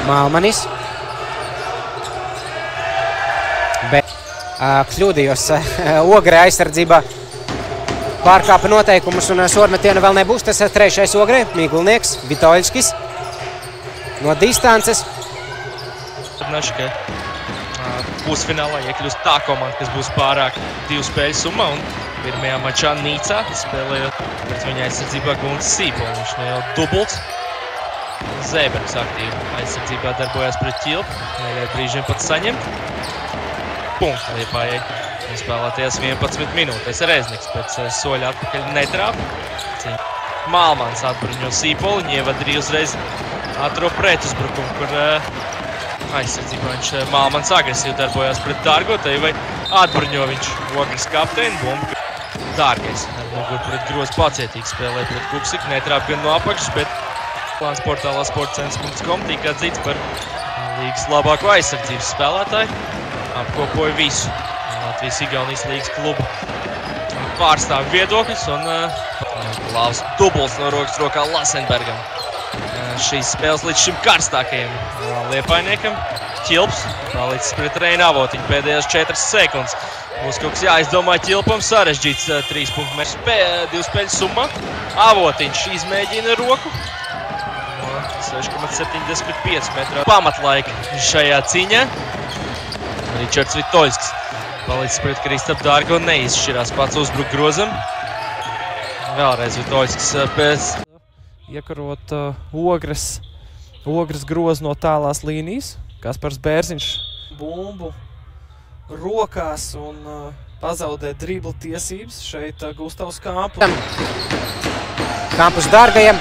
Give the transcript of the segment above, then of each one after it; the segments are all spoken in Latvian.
Malmanis. Bet kļūdījos. Ogre aizsardzībā pārkāpa noteikumus un sodmetiena vēl nebūs. Tas ir trešais Ogre, Migulnieks, Vitoļskis no distances. Pusfinālā iekļūst tā komanda, kas būs pārāk 2 spēļu summa, un pirmajā mačā Nīcā spēlējot pret viņa aizsardzībā Gunts Sīpols. Viņš ne jau dubults. Zēbergs aktīvi aizsardzībā darbojās pret Ķilpu, neļauj brīžiem pat saņemt. Punkts Liepājai. Spēlētajās 11 minūtēs Rezniks pēc soļa atpakaļ netrāpa. Malmans atbruņo Sīpolu, ievada arī uzreiz ātro pretuzbrukumu, kur aizsardzībā viņš Malmans agresīvi darbojās pret Dārgo, vai atbruņo viņš Ogres kapteini, bumbu. Dārgais ar muguru pret Grozu pacietīgi spēlē pret Kupsiku, netrāp gan no apakšas, bet plāns portālā sportcentrs.com tika atzīts par līgas labāko aizsardzības spēlētāju. Apkopoja visu Latvijas-Igaunijas līgas klubu pārstāvu viedokļus un Klaus dubuls no rokas rokā Lasenbergam. Šīs spēles līdz šim karstākajiem Liepainiekam. Ķilps palicis pret Reina Avotiņu pēdējās 4 sekundes. Būs kaut kas jāizdomā Ķilpam, sarežģīts 3 punktu mērķis 2 spēļu summa. Avotiņš izmēģina roku. 6,75 metrā pamatlaika šajā cīņā. Ričards Vitoļskis palicis pret Kristapu Dārgo, neizšķirās pats uzbruk Grozam. Vēlreiz Vitoļskis pēc iekarot Ogres grozu no tālās līnijas. Kaspars Bērziņš bumbu rokās un pazaudē dribla tiesības. Šeit Gustavs Kampus. Kampus Dārgajam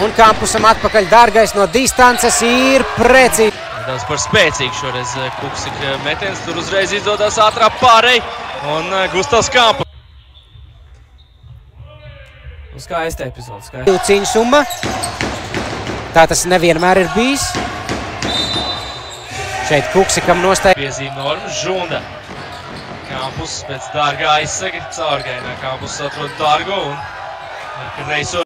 un Kampusam atpakaļ. Dārgais no distances ir precīzi. Daudz par spēcīgu šoreiz Kupsika metiens. Tur uzreiz izdodās ātrā pārēj un Gustavs Kampus. Skaista epizode. Divu cīņu summa. Tā tas nevienmēr ir bijis. Šeit Kupsikam nostāja. Piezīme normas Žunda. Kampus pēc Dārgā aizsaka caurgainā. Kampus atrod Dārgo un reiso